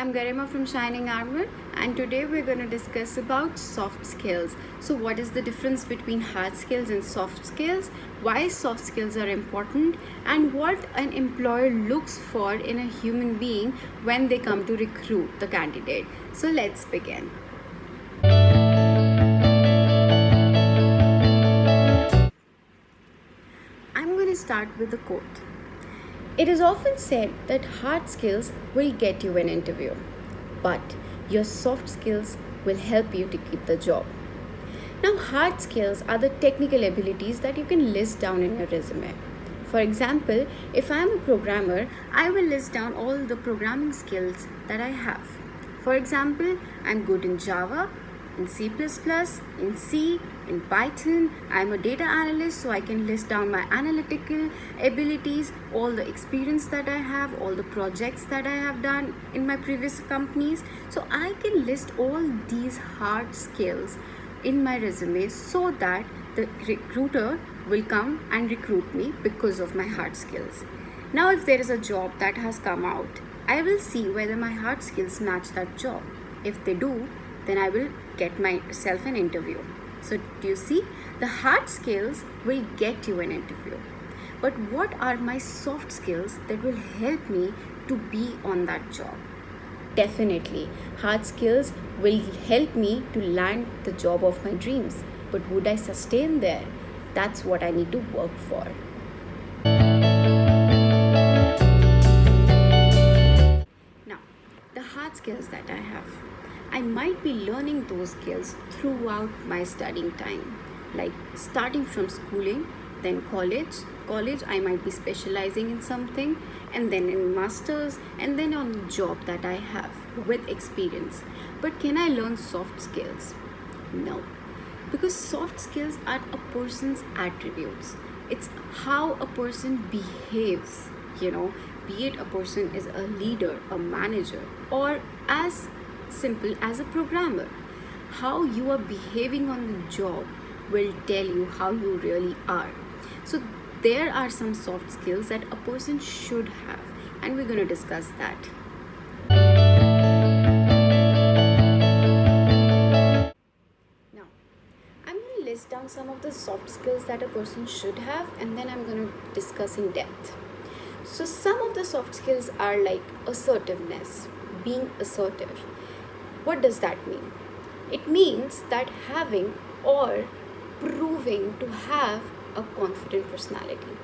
I'm Garima from Shining Armor, and today we're going to discuss about soft skills. So what is the difference between hard skills and soft skills, why soft skills are important, and what an employer looks for in a human being when they come to recruit the candidate. So let's begin. I'm going to start with a quote. It is often said that hard skills will get you an interview, but your soft skills will help you to keep the job. Now, hard skills are the technical abilities that you can list down in your resume. For example, if I am a programmer, I will list down all the programming skills that I have. For example, I'm good in Java, in C++, in C, in Python. I'm a data analyst, so I can list down my analytical abilities, all the experience that I have, all the projects that I have done in my previous companies. So I can list all these hard skills in my resume so that the recruiter will come and recruit me because of my hard skills. Now, if there is a job that has come out, I will see whether my hard skills match that job. If they do, then I will get myself an interview. So do you see? The hard skills will get you an interview. But what are my soft skills that will help me to be on that job? Definitely, hard skills will help me to land the job of my dreams. But would I sustain there? That's what I need to work for. Now, the hard skills that I have. I might be learning those skills throughout my studying time, like starting from schooling, then college I might be specializing in something, and then in masters, and then on the job that I have with experience. But can I learn soft skills? No, because soft skills are a person's attributes. It's how a person behaves, be it a person is a leader, a manager, or as simple as a programmer. How you are behaving on the job will tell you how you really are. So there are some soft skills that a person should have, and we're going to discuss that. Now, I'm going to list down some of the soft skills that a person should have, and then I'm going to discuss in depth. So some of the soft skills are like assertiveness, being assertive. What does that mean? It means that having or proving to have a confident personality.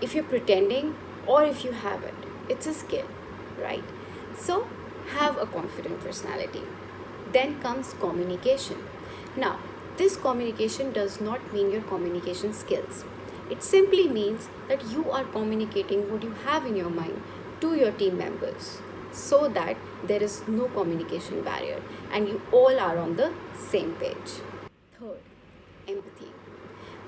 If you're pretending or if you have it, it's a skill, right? So have a confident personality. Then comes communication. Now, this communication does not mean your communication skills. It simply means that you are communicating what you have in your mind to your team members, so that there is no communication barrier and you all are on the same page. Third, empathy.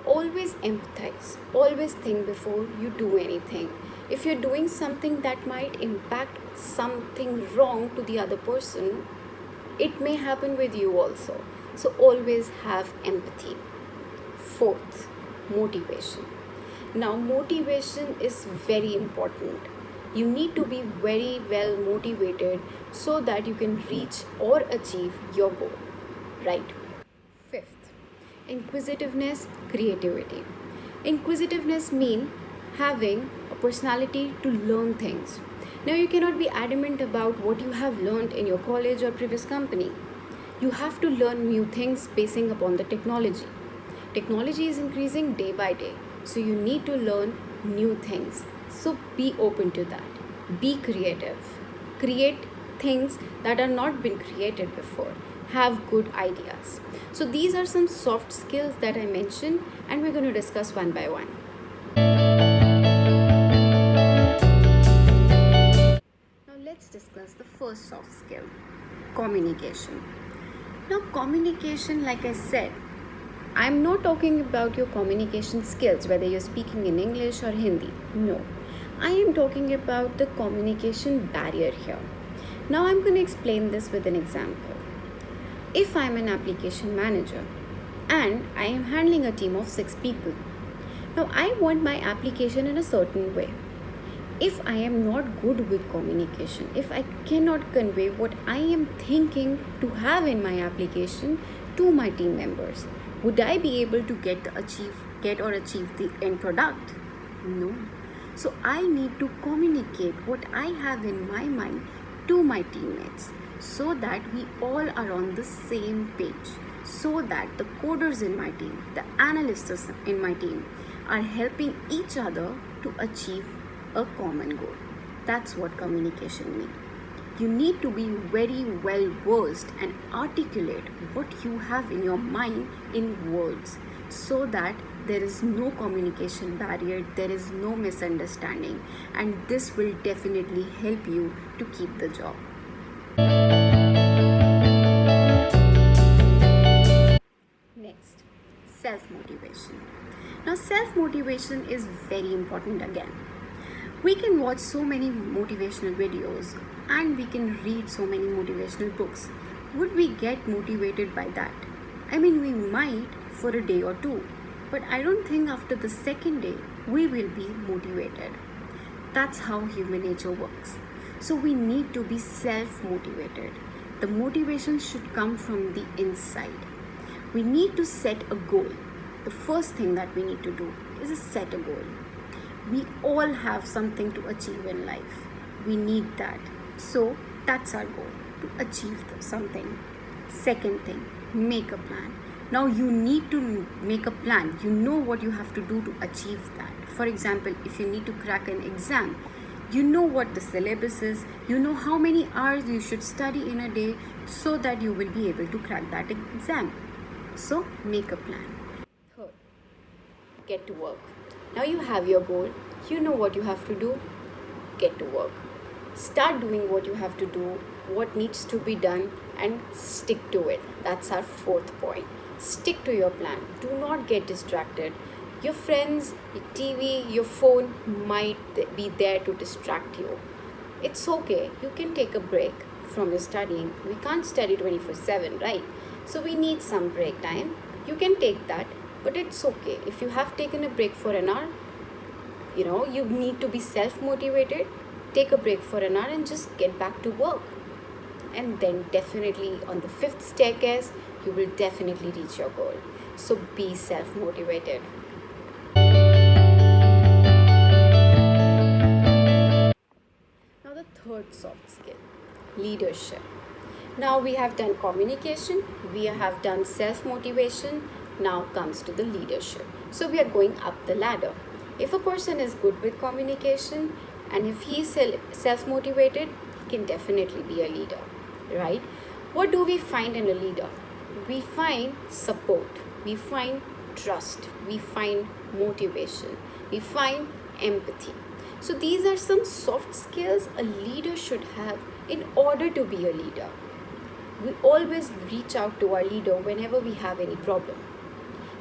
Always empathize. Always think before you do anything. If you're doing something that might impact something wrong to the other person, it may happen with you also. So always have empathy. Fourth, motivation. Now, motivation is very important. You need to be very well motivated so that you can reach or achieve your goal, right? Fifth, inquisitiveness, creativity. Inquisitiveness means having a personality to learn things. Now, you cannot be adamant about what you have learned in your college or previous company. You have to learn new things basing upon the technology. Technology is increasing day by day, so you need to learn new things. So be open to that. Be creative. Create things that are not been created before. Have good ideas. So these are some soft skills that I mentioned, and we're going to discuss one by one. Now let's discuss the first soft skill, communication. Now communication, like I said, I'm not talking about your communication skills, whether you're speaking in English or Hindi. No, I am talking about the communication barrier here. Now I'm going to explain this with an example. If I'm an application manager and I am handling a team of 6 people, now I want my application in a certain way. If I am not good with communication, if I cannot convey what I am thinking to have in my application to my team members, would I be able to get or achieve the end product? No. So I need to communicate what I have in my mind to my teammates so that we all are on the same page, so that the coders in my team, the analysts in my team are helping each other to achieve a common goal. That's what communication means. You need to be very well versed and articulate what you have in your mind in words so that there is no communication barrier, there is no misunderstanding, and this will definitely help you to keep the job. Next, self motivation. Now, self motivation is very important again. We can watch so many motivational videos and we can read so many motivational books. Would we get motivated by that? I mean, we might for a day or two, but I don't think after the second day we will be motivated. That's how human nature works. So we need to be self motivated. The motivation should come from the inside. We need to set a goal. The first thing that we need to do is to set a goal. We all have something to achieve in life. We need that. So that's our goal, to achieve something. Second thing, make a plan. Now you need to make a plan. You know what you have to do to achieve that. For example, if you need to crack an exam, you know what the syllabus is, you know how many hours you should study in a day so that you will be able to crack that exam. So make a plan. Third, get to work. Now you have your goal, you know what you have to do, get to work. Start doing what you have to do, what needs to be done, and stick to it. That's our fourth point. Stick to your plan. Do not get distracted. Your friends, your TV, your phone might be there to distract you. It's okay. You can take a break from your studying. We can't study 24/7, right? So we need some break time. You can take that, but it's okay. If you have taken a break for an hour, you need to be self motivated. Take a break for an hour and just get back to work. And then definitely on the fifth staircase, you will definitely reach your goal. So be self motivated. Now, the third soft skill, leadership. Now we have done communication, we have done self motivation, now comes to the leadership. So we are going up the ladder. If a person is good with communication and if he is self motivated, he can definitely be a leader, right? What do we find in a leader? We find support, we find trust, we find motivation, we find empathy. So these are some soft skills a leader should have in order to be a leader. We always reach out to our leader whenever we have any problem.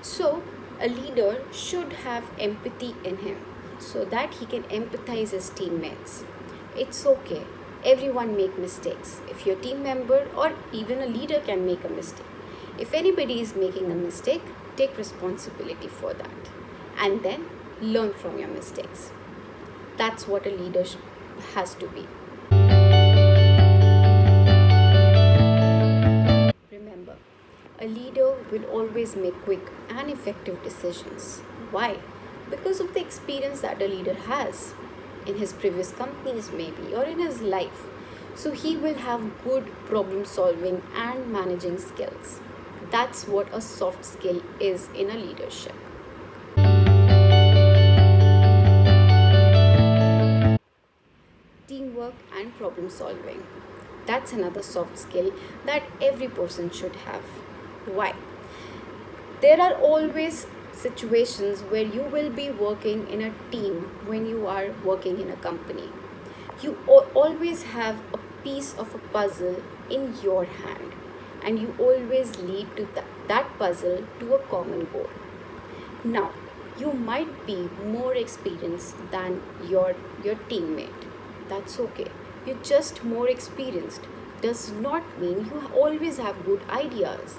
So a leader should have empathy in him so that he can empathize his teammates. It's okay. Everyone make mistakes. If your team member or even a leader can make a mistake. If anybody is making a mistake, take responsibility for that and then learn from your mistakes. That's what a leader has to be. Remember, a leader will always make quick and effective decisions. Why? Because of the experience that a leader has in his previous companies, maybe, or in his life. So he will have good problem solving and managing skills. That's what a soft skill is in a leadership. Teamwork and problem solving. That's another soft skill that every person should have. Why? There are always situations where you will be working in a team when you are working in a company. You always have a piece of a puzzle in your hand and you always lead to that puzzle to a common goal. Now, you might be more experienced than your teammate. That's okay. You're just more experienced. Does not mean you always have good ideas.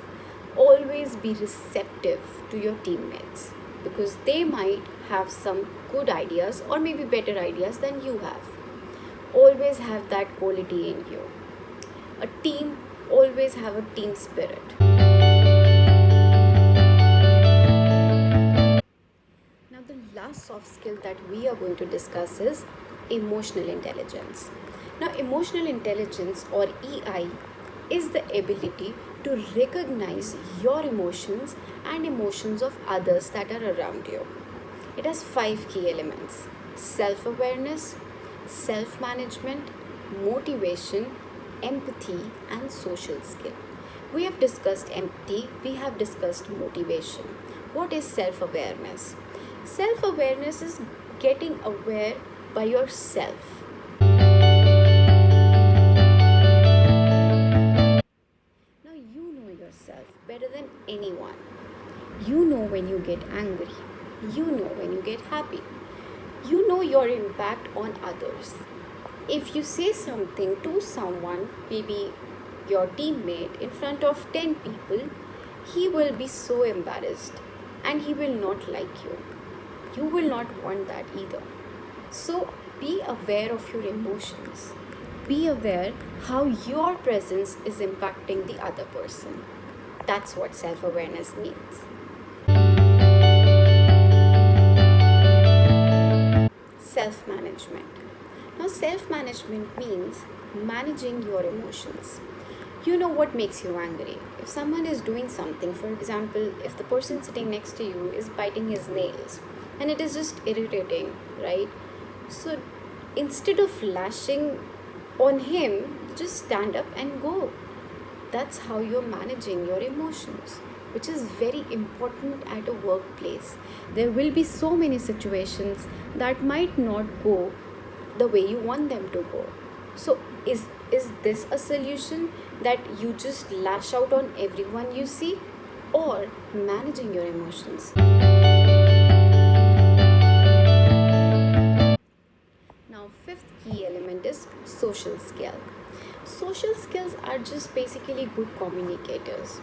Always be receptive to your teammates. because they might have some good ideas or maybe better ideas than you have. Always have that quality in you. A team always have a team spirit. Now, the last soft skill that we are going to discuss is emotional intelligence. Now, emotional intelligence or EI is the ability to recognize your emotions and emotions of others that are around you. It has five key elements: self awareness, self management, motivation, empathy, and social skill. We have discussed empathy, we have discussed motivation. What is self awareness? Self awareness is getting aware by yourself. Now you know yourself better than anyone. You know when you get angry. You know when you get happy. You know your impact on others. If you say something to someone, maybe your teammate, in front of 10 people, he will be so embarrassed and he will not like you. You will not want that either. So be aware of your emotions. Be aware how your presence is impacting the other person. That's what self awareness means. Self management. Now, self management means managing your emotions. You know what makes you angry. If someone is doing something, for example, if the person sitting next to you is biting his nails and it is just irritating, right? So instead of lashing on him, just stand up and go. That's how you're managing your emotions, which is very important at a workplace. There will be so many situations that might not go the way you want them to go. So is this a solution that you just lash out on everyone you see, or managing your emotions? Now, fifth key element is social skill. Social skills are just basically good communicators.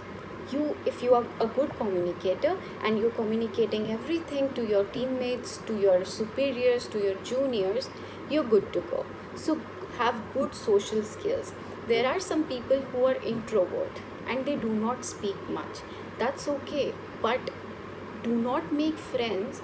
If you are a good communicator and you're communicating everything to your teammates, to your superiors, to your juniors, you're good to go. So have good social skills. There are some people who are introvert and they do not speak much. That's okay, but do not make friends,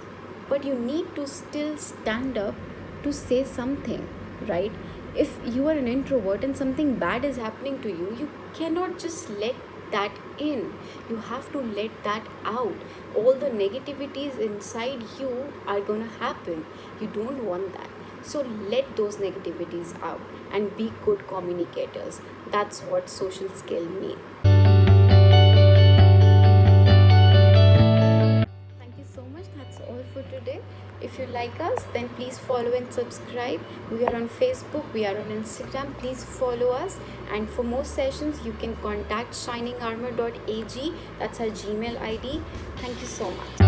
but you need to still stand up to say something, right? If you are an introvert and something bad is happening to you, you cannot just let that in. You have to let that out. All the negativities inside you are gonna happen. You don't want that. So let those negativities out and be good communicators. That's what social skill means. Thank you so much. That's all for today. If you like us, then please follow and subscribe. We are on Facebook, we are on Instagram. Please follow us. And for more sessions, you can contact shiningarmor.ag. That's our Gmail ID. Thank you so much.